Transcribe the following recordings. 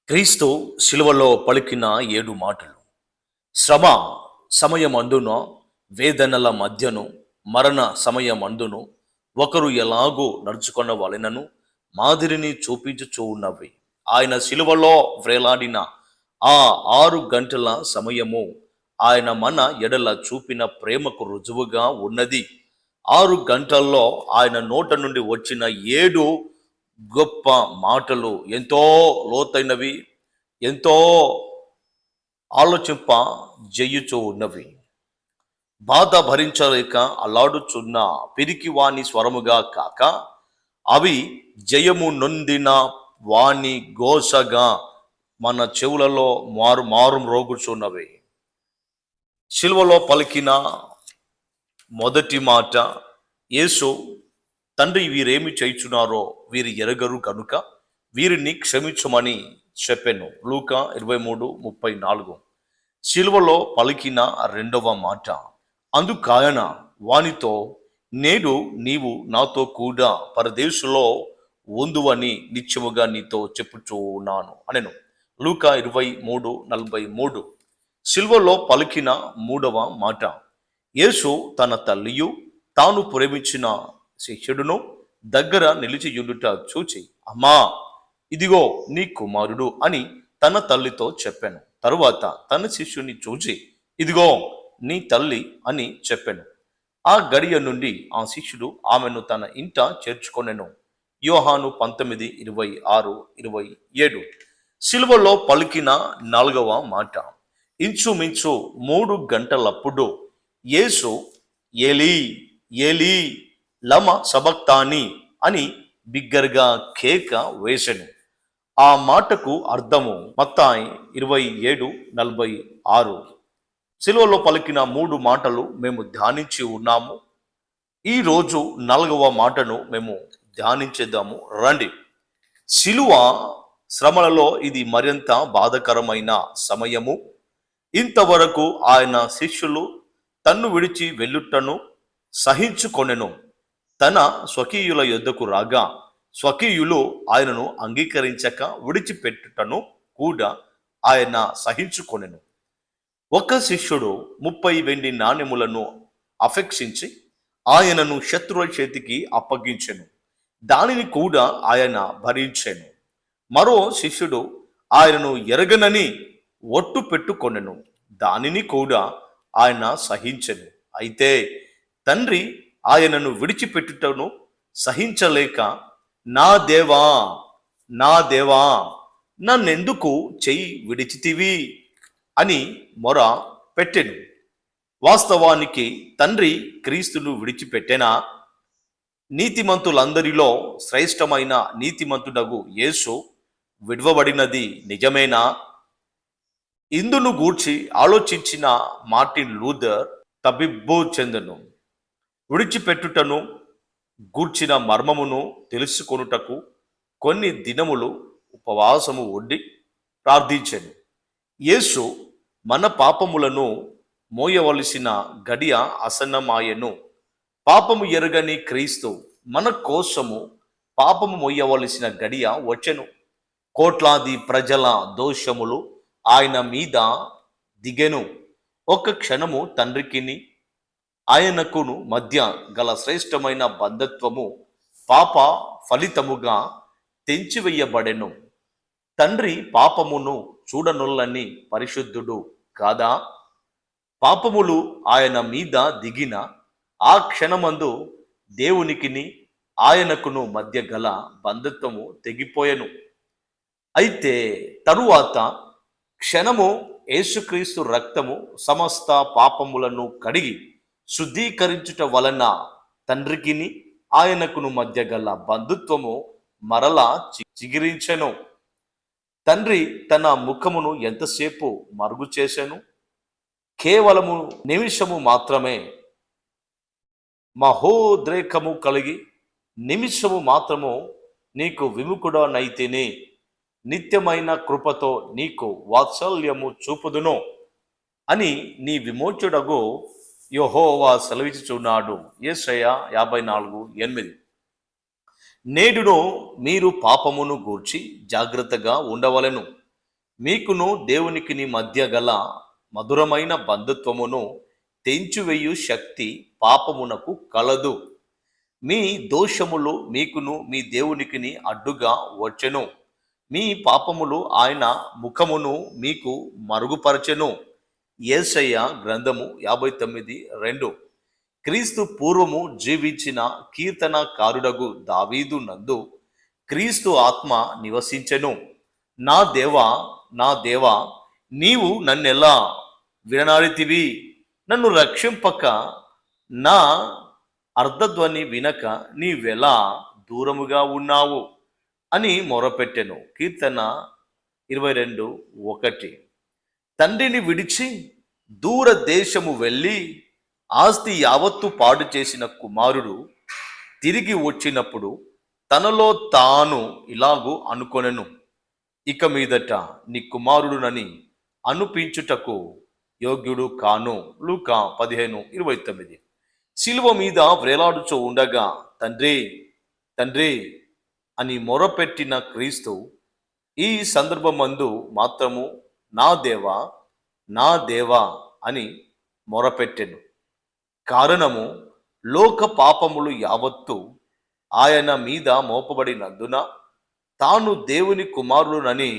క్రీస్తు శిలువలో పలికిన 7 మాటలు. శ్రమ సమయమందున, వేదనల మధ్యను, మరణ సమయమందును ఒకరు ఎలాగో నడుచుకొనవలెనను మాదిరిని చూపించుచూ ఉన్నవి. ఆయన శిలువలో వ్రేలాడిన ఆ 6 గంటల సమయము ఆయన మన ఎడల చూపిన ప్రేమకు రుజువుగా ఉన్నది. 6 గంటల్లో ఆయన నోట నుండి వచ్చిన 7 గొప్ప మాటలు ఎంతో లోతైనవి, ఎంతో ఆలోచింప జేయుచూ ఉన్నవి. బాధ భరించలేక అల్లాడుచున్న పిరికి వాణి స్వరముగా కాక, అవి జయము నొందిన వాణి ఘోషగా మన చెవులలో మారు మ్రోగుచున్నవి. శిలువలో పలికిన మొదటి మాట, యేసు తండ్రి వీరేమి చేయుచున్నారో వీరు ఎరగరు కనుక వీరిని క్షమించమని చెప్పెను. లూకా 23:34. శిలువలో పలికిన రెండవ మాట, అందుకాయన వానితో, నేడు నీవు నాతో కూడా పరదేశులో ఉందువని నిత్యముగా నీతో చెప్పుచూ ఉన్నాను అనెను. లూకా 23:43. శిలువలో పలికిన మూడవ మాట, యేసు తన తల్లియు తాను ప్రేమించిన శిష్యుడును దగ్గర నిలిచియుండుట చూచి, అమ్మా ఇదిగో నీ కుమారుడు అని తన తల్లితో చెప్పాను. తరువాత తన శిష్యుని చూచి, ఇదిగో నీ తల్లి అని చెప్పాను. ఆ గడియ నుండి ఆ శిష్యుడు ఆమెను తన ఇంట చేర్చుకొనెను. యోహాను 19:26-27. శిలువలో పలికిన నాలుగవ మాట, ఇంచుమించు 3 గంటలప్పుడు యేసు ఏలీ ఏలీ లమ సబక్తాని అని బిగ్గరగా కేక వేసెను. ఆ మాటకు అర్థము మత్తాయి 27:46. శిలువలో పలికిన 3 మాటలు మేము ధ్యానించి ఉన్నాము. ఈరోజు 4వ మాటను మేము ధ్యానించేద్దాము రండి. శిలువ శ్రమలలో ఇది మరింత బాధకరమైన సమయము. ఇంతవరకు ఆయన శిష్యులు తన్ను విడిచి వెళ్ళుటను సహించుకొనెను. తన స్వకీయుల యొద్దకు రాగా స్వకీయులు ఆయనను అంగీకరించక విడిచిపెట్టుటను కూడా ఆయన సహించుకొనెను. ఒక శిష్యుడు 30 వెండి నాణెములను అపేక్షించి ఆయనను శత్రువుల చేతికి అప్పగించెను. దానిని కూడా ఆయన భరించెను. మరో శిష్యుడు ఆయనను ఎరగనని ఒట్టు పెట్టుకొనెను. దానిని కూడా ఆయన సహించెను. అయితే తండ్రి ఆయనను విడిచిపెట్టుటను సహించలేక, నా దేవా నా దేవా నన్నెందుకు చెయ్యి విడిచితివి అని మొర పెట్టెను. వాస్తవానికి తండ్రి క్రీస్తును విడిచిపెట్టెనా? నీతిమంతులందరిలో శ్రేష్టమైన నీతిమంతుడగు యేసు విడవబడినది నిజమేనా? ఇందును గూర్చి ఆలోచించిన మార్టిన్ లూథర్ తబిబ్బు చెందెను. విడిచిపెట్టుటను గూర్చిన మర్మమును తెలుసుకొనుటకు కొన్ని దినములు ఉపవాసము ఉండి ప్రార్థించెను. యేసు మన పాపములను మోయవలసిన గడియ ఆసన్నమాయెను. పాపము ఎరగని క్రీస్తు మన కోసము పాపము మోయవలసిన గడియ వచ్చెను. కోట్లాది ప్రజల దోషములు ఆయన మీద దిగెను. ఒక క్షణము తండ్రికిని ఆయనకును మధ్య గల శ్రేష్టమైన బంధత్వము పాప ఫలితముగా తెంచివేయబడెను. తండ్రి పాపమును చూడనొల్లని పరిశుద్ధుడు కాదా? పాపములు ఆయన మీద దిగిన ఆ క్షణమందు దేవునికిని ఆయనకును మధ్య గల బంధత్వము తెగిపోయెను. అయితే తరువాత క్షణము యేసుక్రీస్తు రక్తము సమస్త పాపములను కడిగి శుద్ధీకరించుట వలన తండ్రికిని ఆయనకును మధ్య గల బంధుత్వము మరలా చిగిరించెను. తండ్రి తన ముఖమును ఎంతసేపు మరుగు చేసెను? కేవలము నిమిషము మాత్రమే. మహోద్రేకము కలిగి నిమిషము మాత్రము నీకు విముఖుడనైతేనే నిత్యమైన కృపతో నీకు వాత్సల్యము చూపుదును అని నీ విమోచకుడగు యెహోవా సెలవిచ్చుచున్నాడు. యెషయా 54:8. నేడును మీరు పాపమును గూర్చి జాగ్రత్తగా ఉండవలెను. మీకును దేవునికిని మధ్య గల మధురమైన బంధుత్వమును తెంచివేయు శక్తి పాపమునకు కలదు. మీ దోషములు మీకును మీ దేవునికిని అడ్డుగా వచ్చెను. మీ పాపములు ఆయన ముఖమును మీకు మరుగుపరచెను. యేషయ్య గ్రంథము 59:2. క్రీస్తు పూర్వము జీవించిన కీర్తనకారుడగు దావీదు నందు క్రీస్తు ఆత్మ నివసించెను. నా దేవా, నా దేవా, నీవు నన్నెలా విననాడితివి? నన్ను రక్షింపక నా అర్ధధ్వని వినక నీవెలా దూరముగా ఉన్నావు అని మొరపెట్టెను. కీర్తన 22:1. తండ్రిని విడిచి దూర దేశము వెళ్ళి ఆస్తి యావత్తు పాడు చేసిన కుమారుడు తిరిగి వచ్చినప్పుడు తనలో తాను ఇలాగూ అనుకొనెను, ఇక మీదట నీ కుమారుడునని అనిపించుటకు యోగ్యుడు కాను. లూకా 15:29. శిలువ మీద వ్రేలాడుచూ ఉండగా తండ్రి, తండ్రి అని మొరపెట్టిన క్రీస్తు ఈ సందర్భమందు మాత్రము నా దేవా, నా దేవా అని మొరపెట్టెను. కారణము లోక పాపములు యావత్తు ఆయన మీద మోపబడినందున తాను దేవుని కుమారుడునని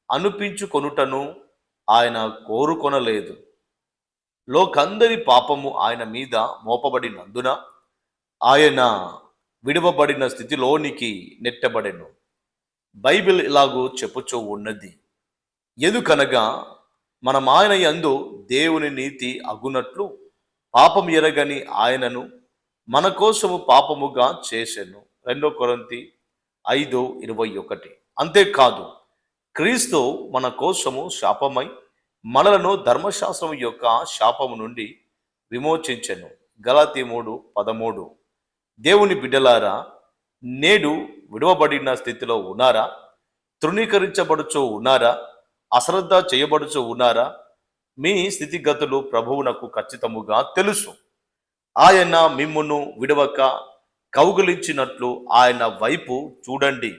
అనిపించుకొనుటను ఆయన కోరుకొనలేదు. లోకందరి పాపము ఆయన మీద మోపబడినందున ఆయన విడవబడిన స్థితిలోనికి నెట్టబడెను. బైబిల్ ఇలాగూ చెప్పుచూ ఉన్నది, ఎందుకనగా మనం ఆయన యందు దేవుని నీతి అగునట్లు పాపం ఎరగని ఆయనను మన కోసము పాపముగా చేసెను. 2 కొరింథీ 5:21. అంతేకాదు, క్రీస్తు మన కోసము శాపమై మనలను ధర్మశాస్త్రం యొక్క శాపము నుండి విమోచించెను. గలాతీ 3:13. దేవుని బిడ్డలారా, నేడు విడవబడిన స్థితిలో ఉన్నారా? తృణీకరించబడుచూ ఉన్నారా? అశ్రద్ధ చేయబడుచూ ఉన్నారా? మీ స్థితిగతులు ప్రభువునకు ఖచ్చితముగా తెలుసు. ఆయన మిమ్మును విడవక కౌగిలించినట్లు ఆయన వైపు చూడండి.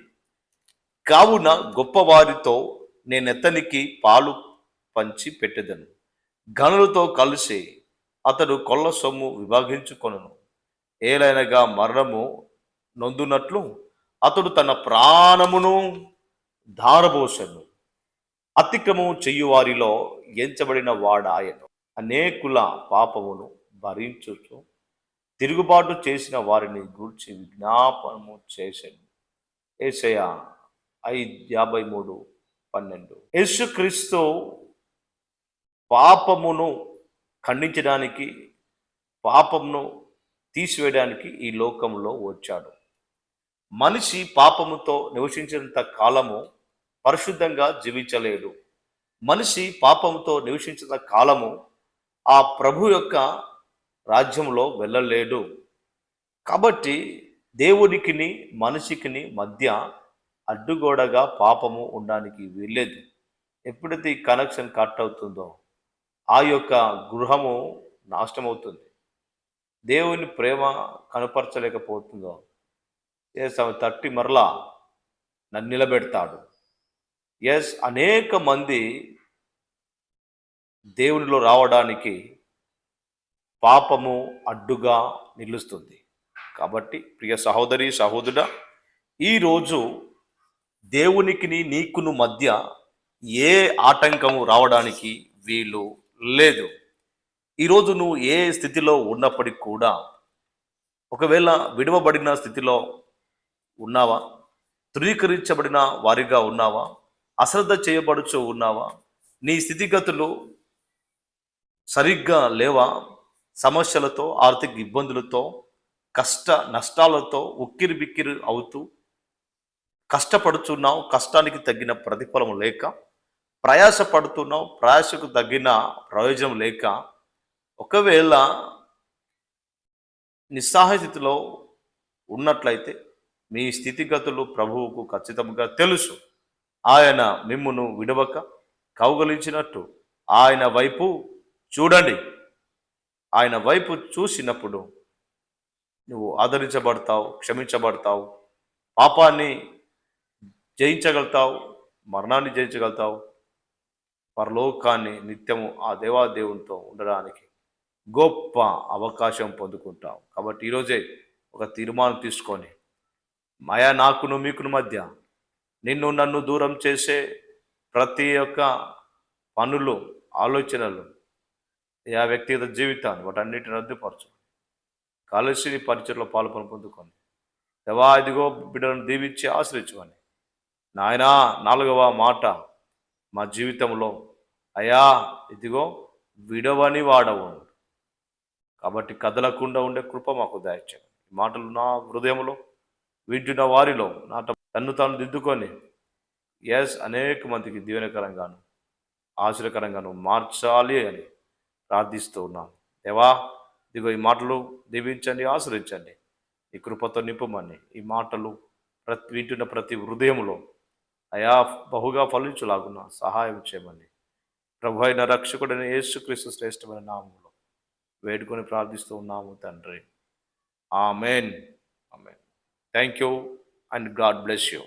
కావున గొప్పవారితో నేనెతనికి పాలు పంచి పెట్టెదను. గనులతో కలిసి అతడు కొల్ల సొమ్ము విభాగించుకొనును. ఏలైనగా మరణము నొందునట్లు అతడు తన ప్రాణమును ధారబోసెను. అతిక్రమము చెయ్యువారిలో ఎంచబడిన వాడాయను. అనేకుల పాపమును భరించుచు తిరుగుబాటు చేసిన వారిని గూర్చి విజ్ఞాపనము చేసెను. యేషయా 53:12. యేసుక్రీస్తు పాపమును ఖండించడానికి, పాపమును తీసివేయడానికి ఈ లోకంలో వచ్చాడు. మనిషి పాపముతో నివసించినంత కాలము పరిశుద్ధంగా జీవించలేడు. మనిషి పాపంతో నివసించిన కాలము ఆ ప్రభు యొక్క రాజ్యంలో వెళ్ళలేడు. కాబట్టి దేవునికిని మనిషికిని మధ్య అడ్డుగోడగా పాపము ఉండడానికి వీల్లేదు. ఎప్పుడైతే ఈ కనెక్షన్ కట్ అవుతుందో ఆ యొక్క గృహము నాశనం అవుతుంది. దేవుని ప్రేమ కనపరచలేకపోతుందో తట్టి మరలా నన్ను నిలబెడతాడు. అనేక మంది దేవునిలో రావడానికి పాపము అడ్డుగా నిలుస్తుంది. కాబట్టి ప్రియ సహోదరి సహోదరుడా, ఈరోజు దేవునికిని నీకును మధ్య ఏ ఆటంకము రావడానికి వీలు లేదు. ఈరోజు నువ్వు ఏ స్థితిలో ఉన్నప్పటికీ కూడా, ఒకవేళ విడవబడిన స్థితిలో ఉన్నావా, ధృవీకరించబడిన వారిగా ఉన్నావా, అశ్రద్ధ చేయబడుచు ఉన్నావా, నీ స్థితిగతులు సరిగ్గా లేవా, సమస్యలతో, ఆర్థిక ఇబ్బందులతో, కష్ట నష్టాలతో ఉక్కిరి బిక్కిరి అవుతూ కష్టపడుతున్నావు, కష్టానికి తగిన ప్రతిఫలం లేక, ప్రయాసపడుతున్నావు, ప్రయాసకు తగిన ప్రయోజనం లేక, ఒకవేళ నిస్సహాయ స్థితిలో ఉన్నట్లయితే మీ స్థితిగతులు ప్రభువుకు ఖచ్చితంగా తెలుసు. ఆయన మిమ్మును విడవక కౌగలించినట్టు ఆయన వైపు చూడండి. ఆయన వైపు చూసినప్పుడు నువ్వు ఆదరించబడతావు, క్షమించబడతావు, పాపాన్ని జయించగలుగుతావు, మరణాన్ని జయించగలుగుతావు, పరలోకాన్ని నిత్యము ఆ దేవాదేవునితో ఉండడానికి గొప్ప అవకాశం పొందుకుంటాం. కాబట్టి ఈరోజే ఒక తీర్మానం తీసుకొని నాకును మీకును మధ్య నిన్ను నన్ను దూరం చేసే ప్రతి ఒక్క పనులు, ఆలోచనలు, ఆ వ్యక్తిగత జీవితాన్ని వాటన్నిటిని రద్దుపరచు. కలిసి నీ పరిచయలో పొందుకొని దేవా ఇదిగో బిడ్డలను దీవించి ఆశ్రయించమని నాయనా 4వ మాట మా జీవితంలో అయా ఇదిగో విడవని వాడవు కాబట్టి కదలకుండా ఉండే కృప మాకు దయచేయండి. ఈ మాటలు నా హృదయంలో వింటున్న వారిలో తన్ను తాను దిద్దుకొని అనేక మందికి దీవెనకరంగాను ఆశ్చర్యకరంగాను మార్చాలి అని ప్రార్థిస్తూ ఉన్నాం. దేవా ఇదిగో ఈ మాటలు దీవించండి, ఆశ్రయించండి, ఈ కృపతో నింపమని ఈ మాటలు వింటున్న ప్రతి హృదయంలో అయా బహుగా ఫలించులాగున్న సహాయం చేయమని ప్రభు అయిన రక్షకుడైన యేసుక్రీస్తు శ్రేష్టమైన నామంలో వేడుకొని ప్రార్థిస్తూ ఉన్నాము తండ్రి. Amen. Amen. Thank you and God bless you.